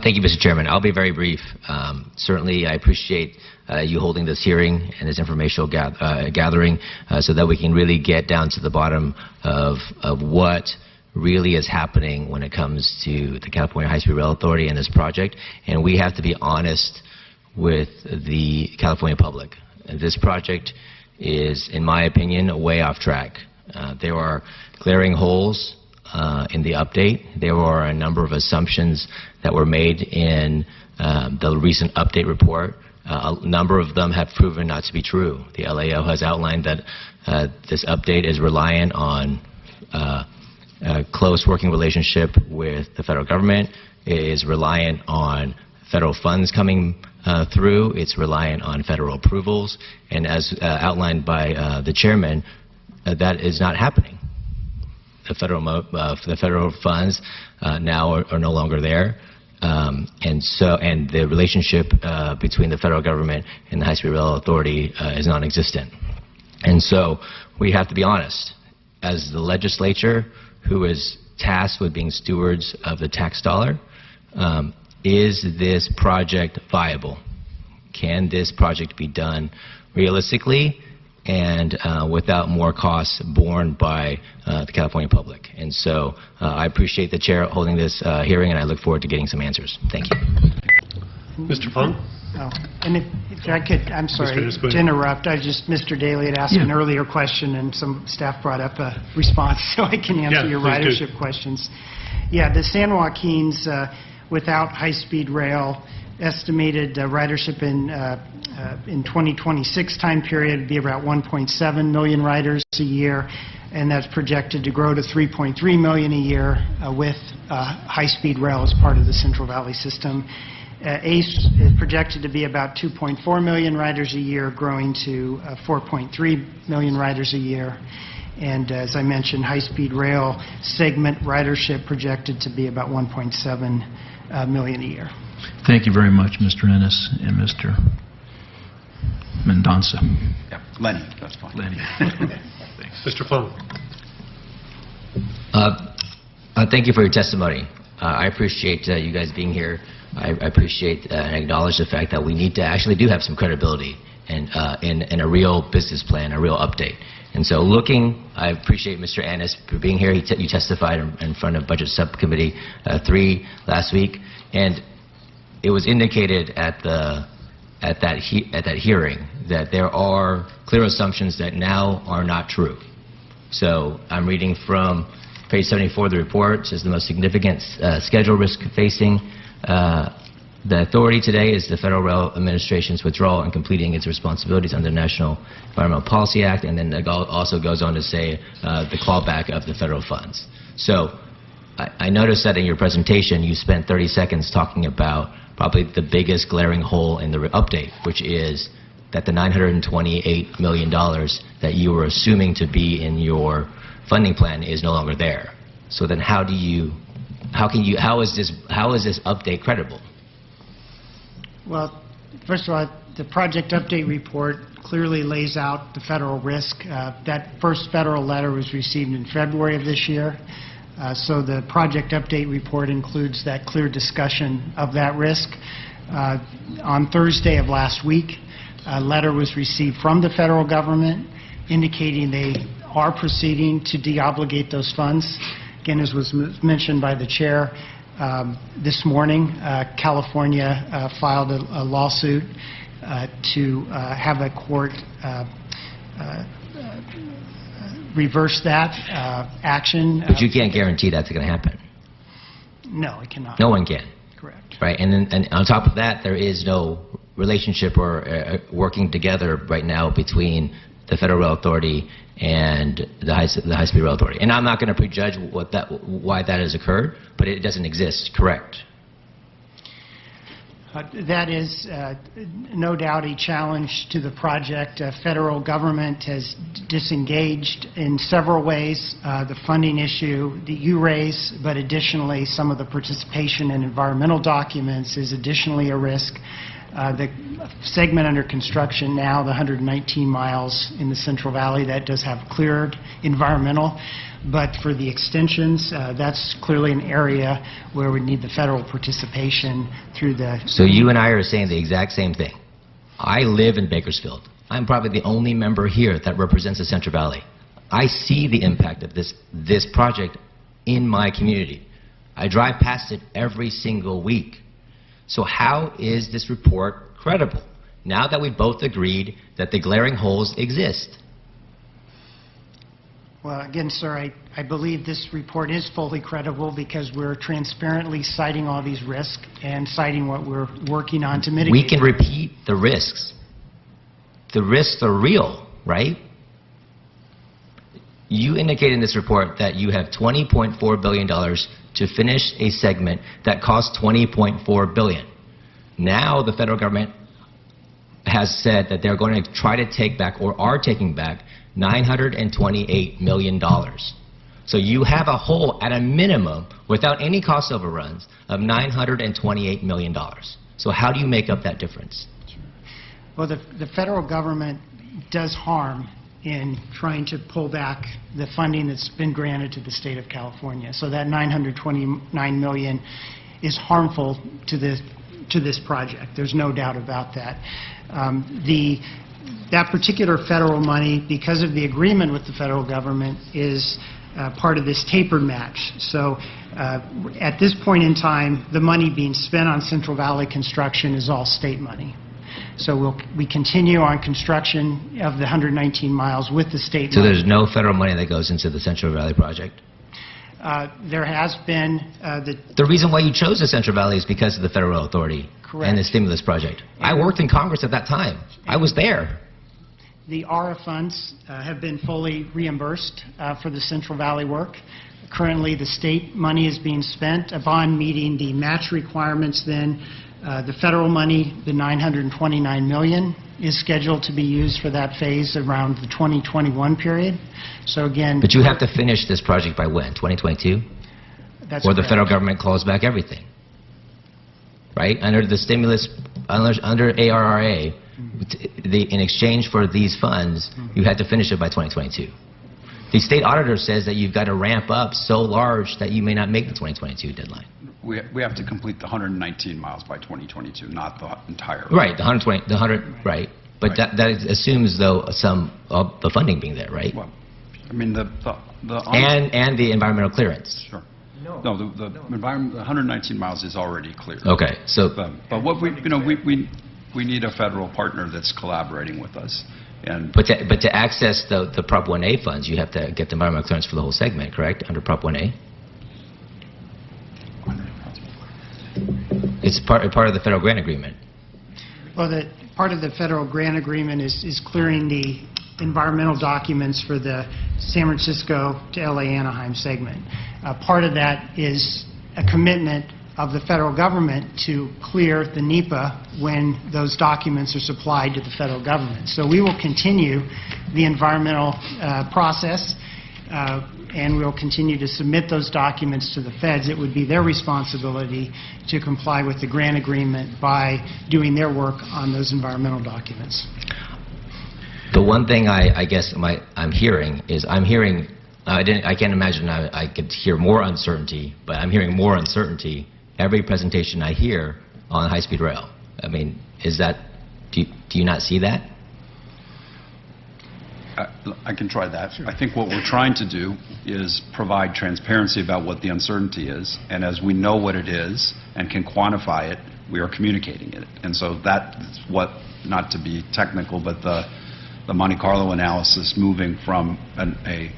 Thank you, Mr. Chairman. I'll be very brief. Certainly, I appreciate you holding this hearing and this informational gathering so that we can really get down to the bottom of what really is happening when it comes to the California High-Speed Rail Authority and this project. And we have to be honest with the California public. This project is, in my opinion, way off track. There are glaring holes in the update. There are a number of assumptions that were made in the recent update report. A number of them have proven not to be true. The LAO has outlined that this update is reliant on a close working relationship with the federal government. It is reliant on federal funds coming through. It's reliant on federal approvals. And as outlined by the chairman, that is not happening. The federal funds now are no longer there, and the relationship between the federal government and the High-Speed Rail Authority is non-existent. And so we have to be honest. As the legislature, who is tasked with being stewards of the tax dollar, is this project viable? Can this project be done realistically and without more costs borne by the California public? And so I appreciate the chair holding this hearing, and I look forward to getting some answers. Thank you. Mr. Fong? Oh, and if I could, I'm sorry to interrupt. Mr. Daly had asked an earlier question, and some staff brought up a response, so I can answer your ridership questions. Yeah, the San Joaquin's without high-speed rail estimated ridership in 2026 time period would be about 1.7 million riders a year, and that's projected to grow to 3.3 million a year with high-speed rail as part of the Central Valley system. ACE is projected to be about 2.4 million riders a year, growing to 4.3 million riders a year. And as I mentioned, high-speed rail segment ridership projected to be about 1.7 million a year. Thank you very much, Mr. Ennis and Mr. Mendonça. Yeah, Lenny, that's fine. Lenny. Thanks. Mr. Fong. Thank you for your testimony. I appreciate you guys being here. I appreciate and acknowledge the fact that we need to actually do have some credibility and in a real business plan, a real update. And so I appreciate Mr. Ennis for being here. You testified in front of Budget Subcommittee 3 last week, and it was indicated at that hearing that there are clear assumptions that now are not true. So I'm reading from page 74 of the report. It says the most significant schedule risk facing the authority today is the Federal Rail Administration's withdrawal and completing its responsibilities under the National Environmental Policy Act, and then it also goes on to say the clawback of the federal funds. So I noticed that in your presentation you spent 30 seconds talking about probably the biggest glaring hole in the update, which is that the $928 million that you were assuming to be in your funding plan is no longer there. So then how is this update credible? Well, first of all, the project update report clearly lays out the federal risk. That first federal letter was received in February of this year. So the project update report includes that clear discussion of that risk. On Thursday of last week, a letter was received from the federal government indicating they are proceeding to deobligate those funds. Again, as was mentioned by the chair, this morning, California filed a lawsuit to have a court reverse that action. But you can't guarantee that's going to happen. No, it cannot. No one can. Correct. Right, and on top of that, there is no relationship or working together right now between the Federal Rail Authority and the High-Speed Rail Authority. And I'm not going to prejudge why that has occurred, but it doesn't exist, correct? That is no doubt a challenge to the project. Federal government has disengaged in several ways. The funding issue that you raise, but additionally some of the participation in environmental documents is additionally a risk. The segment under construction now, the 119 miles in the Central Valley, that does have cleared environmental. But for the extensions, that's clearly an area where we need the federal participation through the... So you and I are saying the exact same thing. I live in Bakersfield. I'm probably the only member here that represents the Central Valley. I see the impact of this project in my community. I drive past it every single week. So how is this report credible, now that we've both agreed that the glaring holes exist? Well, again, sir, I believe this report is fully credible because we're transparently citing all these risks and citing what we're working on to mitigate. We can repeat the risks. The risks are real, right? You indicate in this report that you have $20.4 billion to finish a segment that costs $20.4 billion. Now the federal government has said that they're going to try to take back, or are taking back, $928 million. So you have a hole at a minimum, without any cost overruns, of $928 million. So how do you make up that difference? Well, the federal government does harm in trying to pull back the funding that's been granted to the state of California. So that $929 million is harmful to this project. There's no doubt about that. That particular federal money, because of the agreement with the federal government, is part of this tapered match. So at this point in time, the money being spent on Central Valley construction is all state money. So we continue on construction of the 119 miles with the state money. So there's no federal money that goes into the Central Valley project? There has been... The reason why you chose the Central Valley is because of the federal authority. Correct. And the stimulus project. I worked in Congress at that time. I was there. The ARA funds have been fully reimbursed for the Central Valley work. Currently, the state money is being spent upon meeting the match requirements. Then the federal money, the $929 million, is scheduled to be used for that phase around the 2021 period. So again... But you have to finish this project by when? 2022? That's or the correct. federal government claws back everything, right? Under the stimulus, under ARRA, in exchange for these funds, you had to finish it by 2022. The state auditor says that you've got to ramp up so large that you may not make the 2022 deadline. We have to complete the 119 miles by 2022, not the entire. Right, the 100, right. But Right. that assumes, though, some of the funding being there, right? Well, I mean, the And the environmental clearance. Sure. No, the environment, the 119 miles is already clear. Okay, so... But what we need a federal partner that's collaborating with us. And But to access the Prop 1A funds, you have to get the environmental clearance for the whole segment, correct, under Prop 1A? It's part of the federal grant agreement. Well, part of the federal grant agreement is clearing the environmental documents for the San Francisco to LA Anaheim segment. Part of that is a commitment of the federal government to clear the NEPA when those documents are supplied to the federal government. So we will continue the environmental process, and we'll continue to submit those documents to the feds. It would be their responsibility to comply with the grant agreement by doing their work on those environmental documents. The one thing I guess I'm hearing is I can't imagine I could hear more uncertainty, but I'm hearing more uncertainty every presentation I hear on high-speed rail. I mean, do you not see that? I can try that. Sure. I think what we're trying to do is provide transparency about what the uncertainty is, and as we know what it is and can quantify it, we are communicating it. And so that's what, not to be technical, but the Monte Carlo analysis moving from a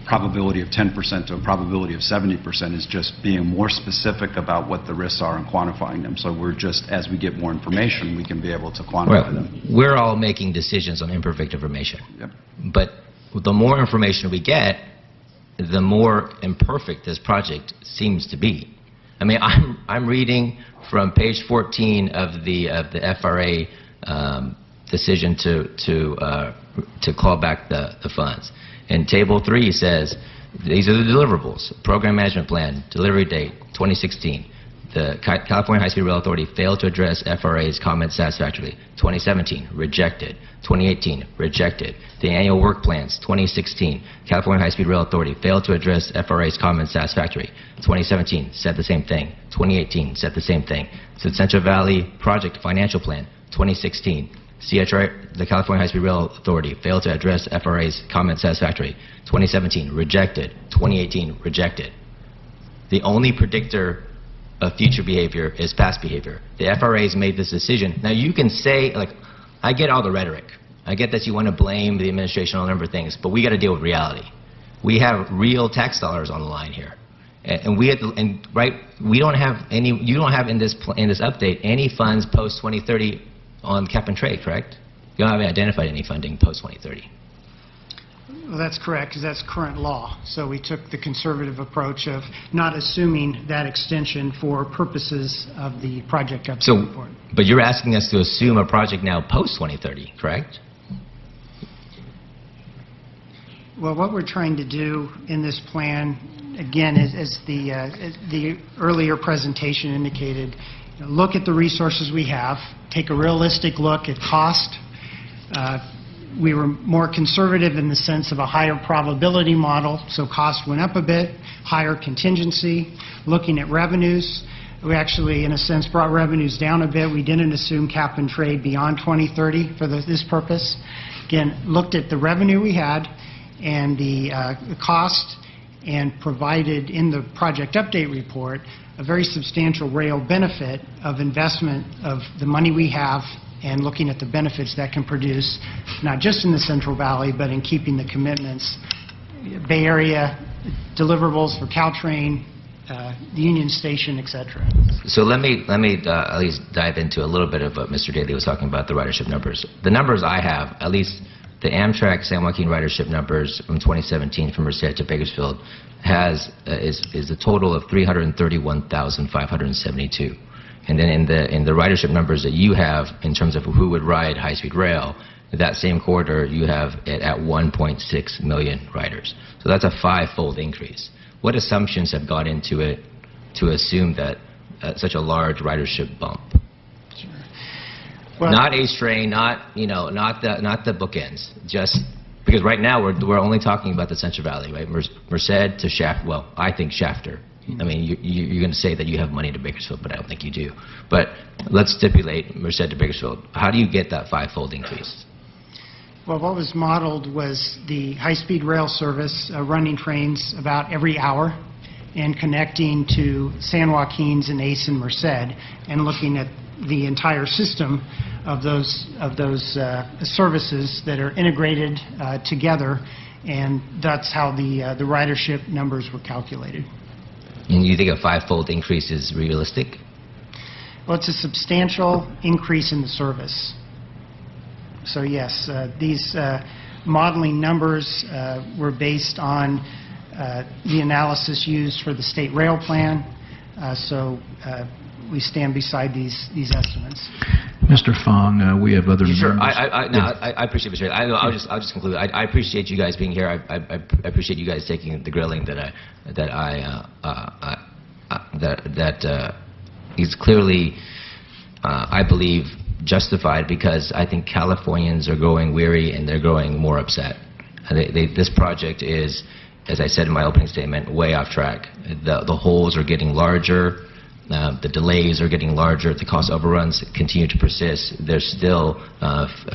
probability of 10% to a probability of 70% is just being more specific about what the risks are and quantifying them. So we're just, as we get more information, we can be able to quantify them. We're all making decisions on imperfect information. Yep. But the more information we get, the more imperfect this project seems to be. I mean, I'm reading from page 14 of the FRA decision to claw back the funds. And Table 3 says, these are the deliverables. Program Management Plan, delivery date, 2016. The California High-Speed Rail Authority failed to address FRA's comments satisfactorily. 2017, rejected. 2018, rejected. The annual work plans, 2016, California High-Speed Rail Authority failed to address FRA's comments satisfactorily. 2017, said the same thing. 2018, said the same thing. So the Central Valley Project Financial Plan, 2016, the California High-Speed Rail Authority failed to address FRA's comments satisfactorily. 2017, rejected. 2018, rejected. The only predictor of future behavior is past behavior. The FRA's made this decision. Now you can say, like, I get all the rhetoric. I get that you want to blame the administration on a number of things, but we got to deal with reality. We have real tax dollars on the line here, and we don't have any. You don't have in this update any funds post 2030 on cap and trade, correct? You haven't identified any funding post 2030. Well, that's correct, because that's current law. So we took the conservative approach of not assuming that extension for purposes of the project update report. But you're asking us to assume a project now post-2030, correct? Well, what we're trying to do in this plan, again, as the earlier presentation indicated, look at the resources we have, take a realistic look at cost. We were more conservative in the sense of a higher probability model, so cost went up a bit, higher contingency. Looking at revenues, we actually, in a sense, brought revenues down a bit. We didn't assume cap and trade beyond 2030 for this purpose. Again, looked at the revenue we had and the cost, and provided in the project update report a very substantial rail benefit of investment of the money we have, and looking at the benefits that can produce, not just in the Central Valley, but in keeping the commitments. Bay Area deliverables for Caltrain, the Union Station, etc. So let me at least dive into a little bit of what Mr. Daly was talking about, the ridership numbers. The numbers I have, at least the Amtrak San Joaquin ridership numbers from 2017 from Merced to Bakersfield is a total of 331,572. And then in the ridership numbers that you have in terms of who would ride high-speed rail, that same corridor you have it at 1.6 million riders. So that's a 5-fold increase. What assumptions have gone into it to assume that such a large ridership bump? Sure. Well, not Ace Train, not the bookends, just because right now we're only talking about the Central Valley, right? Merced to Shaft. Well, I think Shafter. I mean, you're going to say that you have money to Bakersfield, but I don't think you do. But let's stipulate Merced to Bakersfield. How do you get that 5-fold increase? Well, what was modeled was the high-speed rail service running trains about every hour and connecting to San Joaquin's and Ace and Merced, and looking at the entire system of those services that are integrated together, and that's how the ridership numbers were calculated. And you think a 5-fold increase is realistic? Well, it's a substantial increase in the service. So yes, these modeling numbers were based on the analysis used for the state rail plan. So we stand beside these estimates. Mr. Fong, we have other members. Sure, I appreciate it. I'll just conclude. I appreciate you guys being here. I appreciate you guys taking the grilling that is clearly, I believe, justified, because I think Californians are growing weary and they're growing more upset. This project is, as I said in my opening statement, way off track. The holes are getting larger. The delays are getting larger. The cost overruns continue to persist. There's still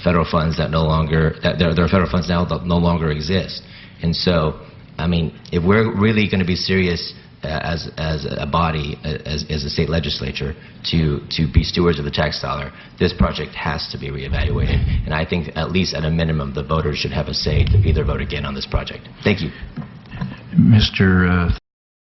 federal funds that no longer, there are federal funds now that no longer exist. And so, I mean, if we're really going to be serious as a body, as a state legislature, to be stewards of the tax dollar, this project has to be reevaluated. And I think at least at a minimum, the voters should have a say to either vote again on this project. Thank you. Mr.